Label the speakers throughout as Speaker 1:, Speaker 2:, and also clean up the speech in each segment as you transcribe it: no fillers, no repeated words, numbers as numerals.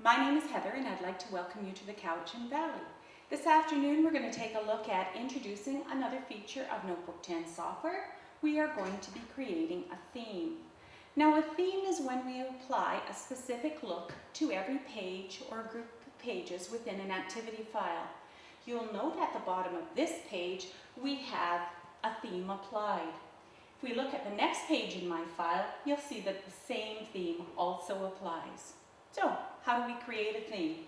Speaker 1: My name is Heather and I'd like to welcome you to the Cowichan Valley. This afternoon we're going to take a look at introducing another feature of Notebook10 software. We are going to be creating a theme. Now a theme is when we apply a specific look to every page or group of pages within an activity file. You'll note at the bottom of this page we have a theme applied. If we look at the next page in my file, you'll see that the same theme also applies. So, how do we create a theme?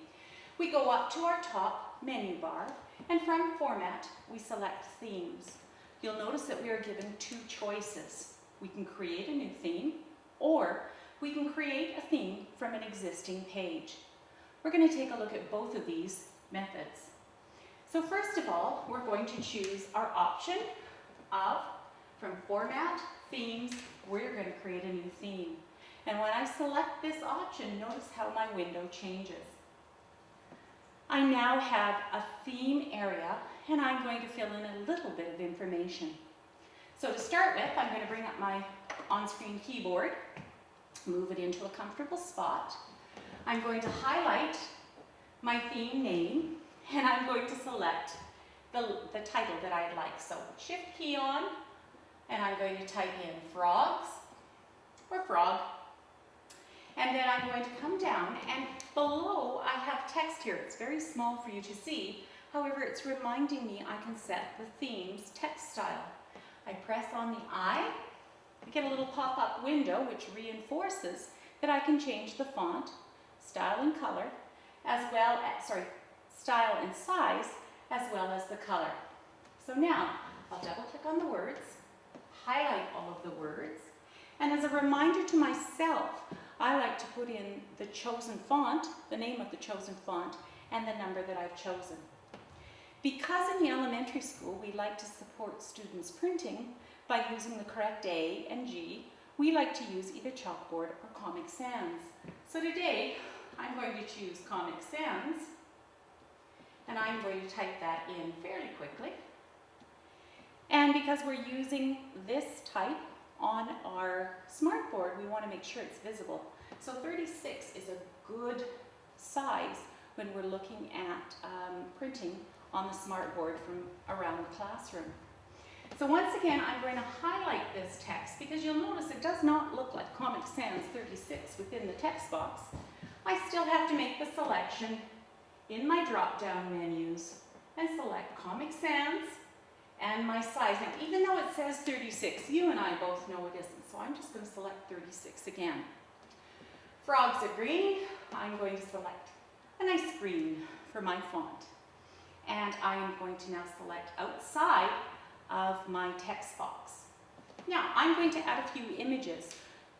Speaker 1: We go up to our top menu bar, and from Format, we select Themes. You'll notice that we are given two choices. We can create a new theme, or we can create a theme from an existing page. We're going to take a look at both of these methods. So first of all, we're going to choose our option of, from Format, Themes, we're going to create a new theme. And when I select this option, notice how my window changes. I now have a theme area, and I'm going to fill in a little bit of information. So to start with, I'm going to bring up my on-screen keyboard, move it into a comfortable spot. I'm going to highlight my theme name, and I'm going to select the title that I'd like. So Shift key on, and I'm going to type in frogs, or frog. And then I'm going to come down, and below I have text here. It's very small for you to see. However, it's reminding me I can set the theme's text style. I press on the I, I get a little pop-up window which reinforces that I can change the font, style and color, as well as, style and size, as well as the color. So now, I'll double click on the words, highlight all of the words, and as a reminder to myself, I like to put in the chosen font, the name of the chosen font, and the number that I've chosen. Because in the elementary school we like to support students printing by using the correct A and G, we like to use either chalkboard or Comic Sans. So today I'm going to choose Comic Sans, and I'm going to type that in fairly quickly. And because we're using this type on our smartboard, we want to make sure it's visible. So 36 is a good size when we're looking at printing on the smartboard from around the classroom. So once again, I'm going to highlight this text because you'll notice it does not look like Comic Sans 36 within the text box. I still have to make the selection in my drop-down menus and select Comic Sans and my size. Now, even though it says 36, you and I both know it isn't, so I'm just going to select 36 again. Frogs are green. I'm going to select a nice green for my font. And I am going to now select outside of my text box. Now, I'm going to add a few images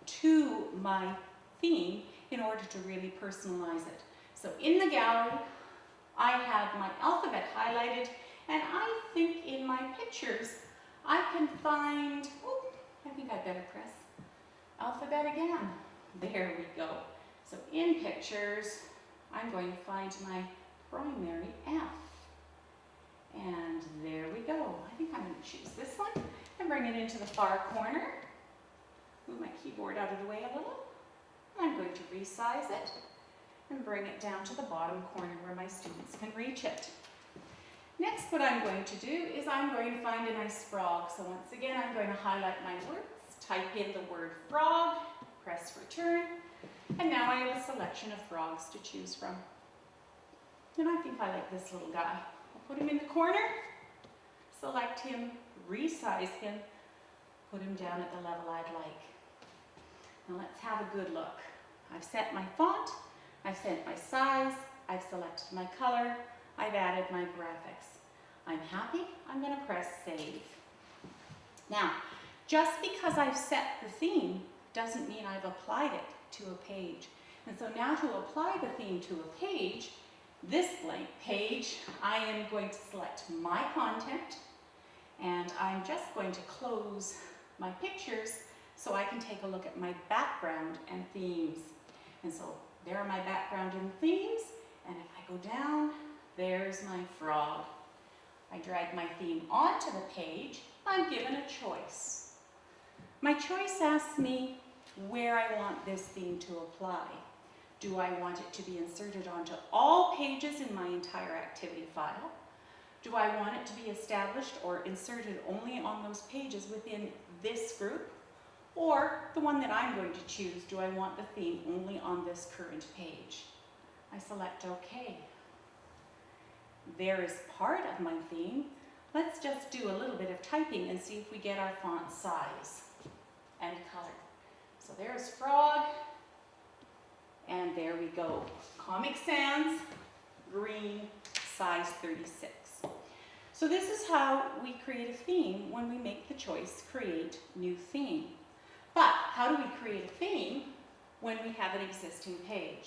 Speaker 1: to my theme in order to really personalize it. So in the gallery, I have my alphabet highlighted, and I think in my pictures, I can find, oh, I think I better press alphabet again. There we go. So in pictures, I'm going to find my primary F. And there we go. I think I'm going to choose this one and bring it into the far corner. Move my keyboard out of the way a little. I'm going to resize it and bring it down to the bottom corner where my students can reach it. Next, what I'm going to do is I'm going to find a nice frog. So once again, I'm going to highlight my words, type in the word frog, press return, and now I have a selection of frogs to choose from. And I think I like this little guy. I'll put him in the corner, select him, resize him, put him down at the level I'd like. Now let's have a good look. I've set my font, I've set my size, I've selected my color, I've added my graphics. I'm happy, I'm going to press save. Now, just because I've set the theme doesn't mean I've applied it to a page. And so now to apply the theme to a page, this blank page, I am going to select my content, and I'm just going to close my pictures so I can take a look at my background and themes. And so there are my background and themes, and if I go down, there's my frog. I drag my theme onto the page. I'm given a choice. My choice asks me where I want this theme to apply. Do I want it to be inserted onto all pages in my entire activity file? Do I want it to be established or inserted only on those pages within this group? Or the one that I'm going to choose, do I want the theme only on this current page? I select OK. There is part of my theme. Let's just do a little bit of typing and see if we get our font size and color. So there's Frog, and there we go. Comic Sans, green, size 36. So this is how we create a theme when we make the choice, create new theme. But how do we create a theme when we have an existing page?